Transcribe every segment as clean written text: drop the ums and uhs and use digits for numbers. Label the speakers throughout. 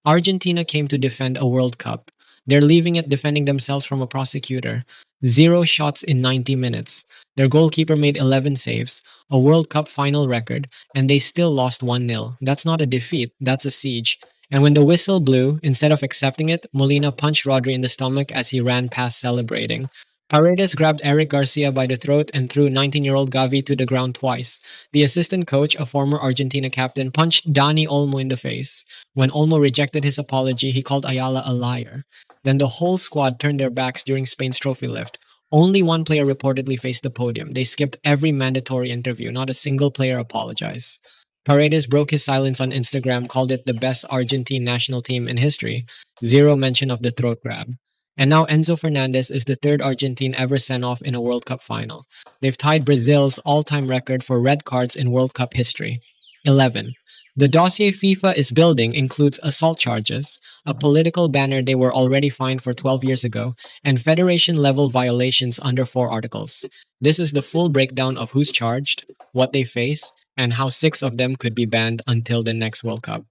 Speaker 1: Argentina came to defend a World Cup. They're leaving it defending themselves from a prosecutor. Zero shots in 90 minutes. Their goalkeeper made 11 saves, a World Cup final record, and they still lost 1-0. That's not a defeat, that's a siege. And when the whistle blew, instead of accepting it, Molina punched Rodri in the stomach as he ran past celebrating. Paredes grabbed Eric Garcia by the throat and threw 19-year-old Gavi to the ground twice. The assistant coach, a former Argentina captain, punched Dani Olmo in the face. When Olmo rejected his apology, he called Ayala a liar. Then the whole squad turned their backs during Spain's trophy lift. Only one player reportedly faced the podium. They skipped every mandatory interview. Not a single player apologized. Paredes broke his silence on Instagram, called it the best Argentine national team in history. Zero mention of the throat grab. And now Enzo Fernandez is the third Argentine ever sent off in a World Cup final. They've tied Brazil's all-time record for red cards in World Cup history. 11. The dossier FIFA is building includes assault charges, a political banner they were already fined for 12 years ago, and federation-level violations under 4 articles. This is the full breakdown of who's charged, what they face, and how 6 of them could be banned until the next World Cup.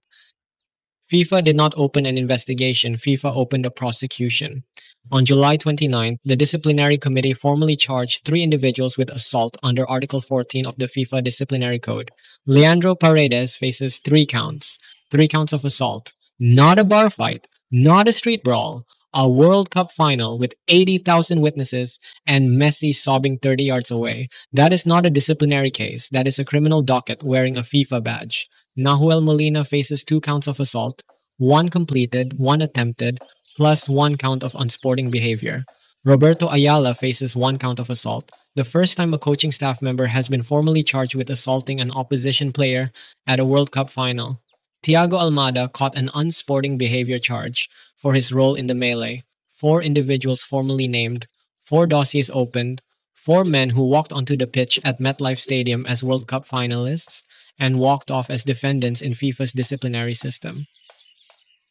Speaker 1: FIFA did not open an investigation, FIFA opened a prosecution. On July 29th, the Disciplinary Committee formally charged 3 individuals with assault under Article 14 of the FIFA Disciplinary Code. Leandro Paredes faces 3 counts. 3 counts of assault. Not a bar fight, not a street brawl, a World Cup final with 80,000 witnesses and Messi sobbing 30 yards away. That is not a disciplinary case, that is a criminal docket wearing a FIFA badge. Nahuel Molina faces 2 counts of assault, 1 completed, 1 attempted, plus 1 count of unsporting behavior. Roberto Ayala faces 1 count of assault, the first time a coaching staff member has been formally charged with assaulting an opposition player at a World Cup final. Thiago Almada caught an unsporting behavior charge for his role in the melee. 4 individuals formally named, 4 dossiers opened, 4 men who walked onto the pitch at MetLife Stadium as World Cup finalists and walked off as defendants in FIFA's disciplinary system.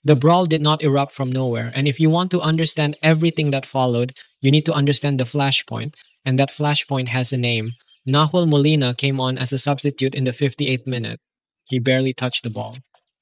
Speaker 1: The brawl did not erupt from nowhere, and if you want to understand everything that followed, you need to understand the flashpoint, and that flashpoint has a name. Nahuel Molina came on as a substitute in the 58th minute. He barely touched the ball.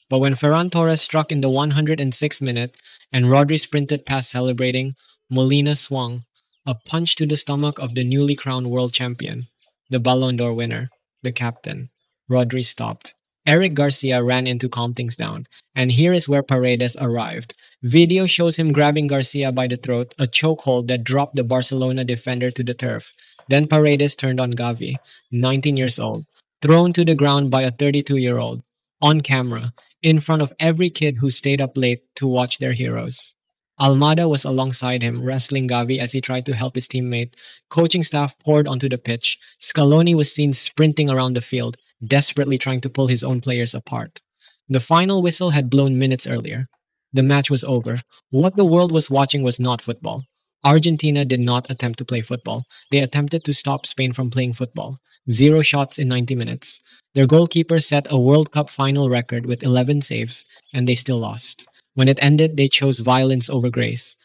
Speaker 1: But when Ferran Torres struck in the 106th minute and Rodri sprinted past celebrating, Molina swung, a punch to the stomach of the newly crowned world champion, the Ballon d'Or winner, the captain. Rodri stopped. Eric Garcia ran in to calm things down, and here is where Paredes arrived. Video shows him grabbing Garcia by the throat, a chokehold that dropped the Barcelona defender to the turf. Then Paredes turned on Gavi, 19 years old, thrown to the ground by a 32-year-old, on camera, in front of every kid who stayed up late to watch their heroes. Almada was alongside him, wrestling Gavi as he tried to help his teammate. Coaching staff poured onto the pitch. Scaloni was seen sprinting around the field, desperately trying to pull his own players apart. The final whistle had blown minutes earlier. The match was over. What the world was watching was not football. Argentina did not attempt to play football. They attempted to stop Spain from playing football. 0 shots in 90 minutes. Their goalkeeper set a World Cup final record with 11 saves, and they still lost. When it ended, they chose violence over grace.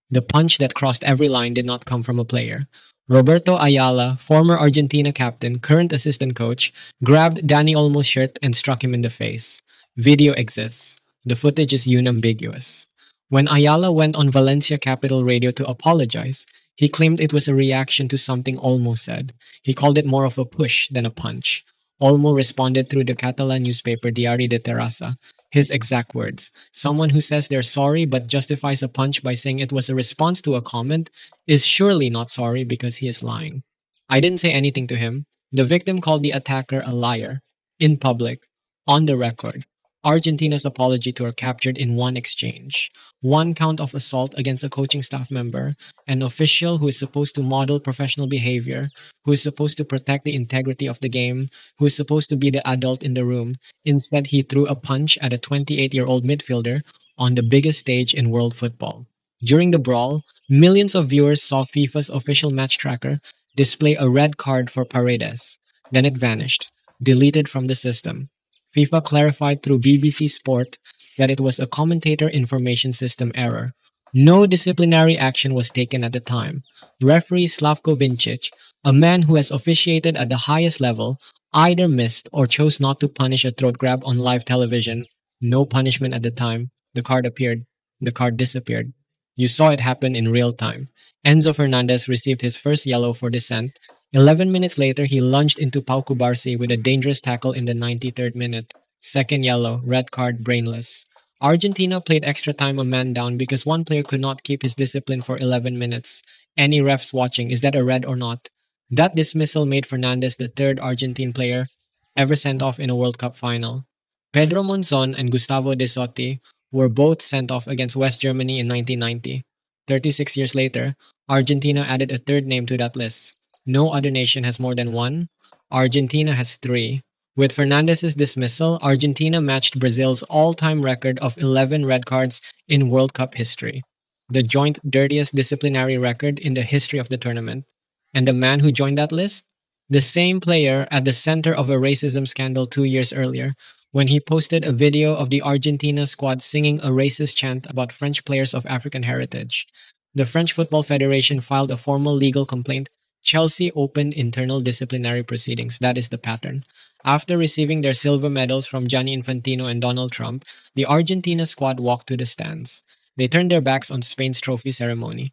Speaker 1: The punch that crossed every line did not come from a player. Roberto Ayala, former Argentina captain, current assistant coach, grabbed Dani Olmo's shirt and struck him in the face. Video exists. The footage is unambiguous. When Ayala went on Valencia Capital Radio to apologize, he claimed it was a reaction to something Olmo said. He called it more of a push than a punch. Olmo responded through the Catalan newspaper Diari de Terrassa. His exact words: someone who says they're sorry but justifies a punch by saying it was a response to a comment is surely not sorry because he is lying. I didn't say anything to him. The victim called the attacker a liar. In public. On the record. Argentina's apology tour captured in one exchange. 1 count of assault against a coaching staff member, an official who is supposed to model professional behavior, who is supposed to protect the integrity of the game, who is supposed to be the adult in the room. Instead, he threw a punch at a 28-year-old midfielder on the biggest stage in world football. During the brawl, millions of viewers saw FIFA's official match tracker display a red card for Paredes. Then it vanished, deleted from the system. FIFA clarified through BBC Sport that it was a commentator information system error. No disciplinary action was taken at the time. Referee Slavko Vincic, a man who has officiated at the highest level, either missed or chose not to punish a throat grab on live television. No punishment at the time. The card appeared. The card disappeared. You saw it happen in real time. Enzo Fernandez received his first yellow for dissent. 11 minutes later, he lunged into Pau Cubarsi with a dangerous tackle in the 93rd minute. Second yellow, red card, brainless. Argentina played extra time a man down because one player could not keep his discipline for 11 minutes. Any refs watching, is that a red or not? That dismissal made Fernandez the third Argentine player ever sent off in a World Cup final. Pedro Monzon and Gustavo De Sotti were both sent off against West Germany in 1990. 36 years later, Argentina added a third name to that list. No other nation has more than one. Argentina has three. With Fernandez's dismissal, Argentina matched Brazil's all-time record of 11 red cards in World Cup history, the joint dirtiest disciplinary record in the history of the tournament. And the man who joined that list? The same player at the center of a racism scandal 2 years earlier, when he posted a video of the Argentina squad singing a racist chant about French players of African heritage. The French Football Federation filed a formal legal complaint. Chelsea opened internal disciplinary proceedings. That is the pattern. After receiving their silver medals from Gianni Infantino and Donald Trump, the Argentina squad walked to the stands. They turned their backs on Spain's trophy ceremony.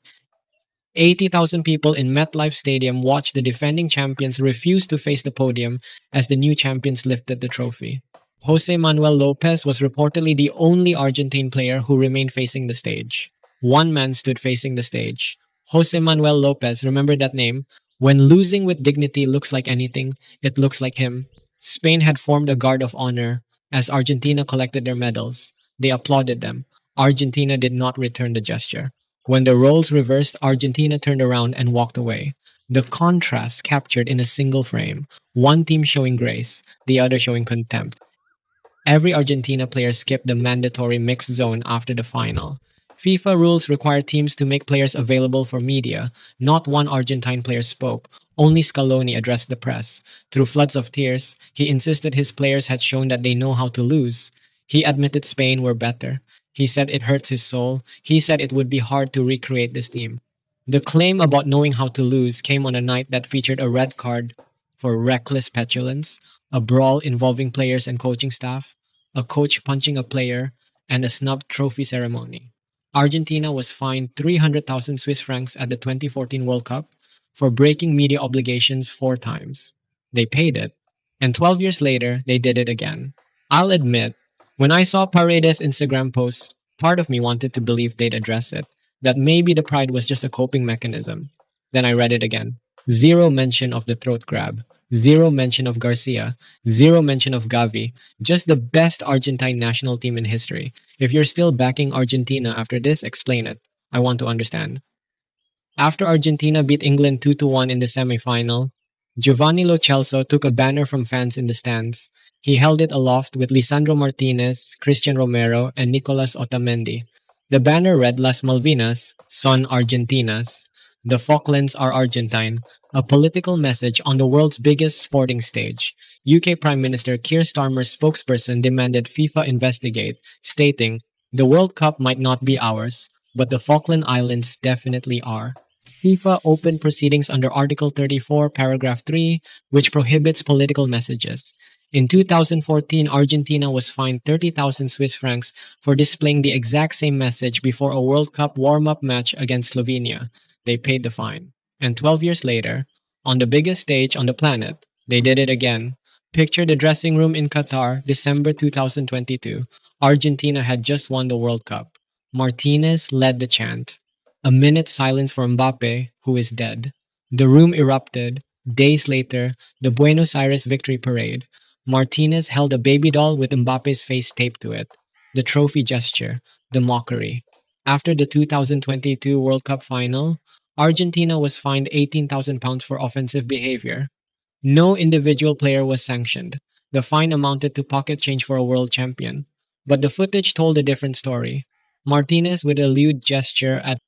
Speaker 1: 80,000 people in MetLife Stadium watched the defending champions refuse to face the podium as the new champions lifted the trophy. Jose Manuel Lopez was reportedly the only Argentine player who remained facing the stage. One man stood facing the stage. Jose Manuel Lopez, remember that name? When losing with dignity looks like anything, it looks like him. Spain had formed a guard of honor as Argentina collected their medals. They applauded them. Argentina did not return the gesture. When the roles reversed, Argentina turned around and walked away. The contrast captured in a single frame, one team showing grace, the other showing contempt. Every Argentina player skipped the mandatory mixed zone after the final. FIFA rules require teams to make players available for media. Not one Argentine player spoke. Only Scaloni addressed the press. Through floods of tears, he insisted his players had shown that they know how to lose. He admitted Spain were better. He said it hurts his soul. He said it would be hard to recreate this team. The claim about knowing how to lose came on a night that featured a red card for reckless petulance, a brawl involving players and coaching staff, a coach punching a player, and a snubbed trophy ceremony. Argentina was fined 300,000 Swiss francs at the 2014 World Cup for breaking media obligations 4 times. They paid it, and 12 years later, they did it again. I'll admit, when I saw Paredes' Instagram posts, part of me wanted to believe they'd address it, that maybe the pride was just a coping mechanism. Then I read it again. Zero mention of the throat grab. Zero mention of Garcia. Zero mention of Gavi. Just the best Argentine national team in history. If you're still backing Argentina after this, explain it. I want to understand. After Argentina beat England 2-1 in the semifinal, Giovanni Lo Celso took a banner from fans in the stands. He held it aloft with Lisandro Martinez, Christian Romero, and Nicolas Otamendi. The banner read Las Malvinas, son Argentinas. The Falklands are Argentine, a political message on the world's biggest sporting stage. UK Prime Minister Keir Starmer's spokesperson demanded FIFA investigate, stating, "The World Cup might not be ours, but the Falkland Islands definitely are." FIFA opened proceedings under Article 34, Paragraph 3, which prohibits political messages. In 2014, Argentina was fined 30,000 Swiss francs for displaying the exact same message before a World Cup warm-up match against Slovenia. They paid the fine. And 12 years later, on the biggest stage on the planet, they did it again. Picture the dressing room in Qatar, December 2022. Argentina had just won the World Cup. Martinez led the chant. A minute silence for Mbappe, who is dead. The room erupted. Days later, the Buenos Aires victory parade. Martinez held a baby doll with Mbappe's face taped to it. The trophy gesture, the mockery. After the 2022 World Cup final, Argentina was fined £18,000 for offensive behavior. No individual player was sanctioned. The fine amounted to pocket change for a world champion. But the footage told a different story. Martinez, with a lewd gesture at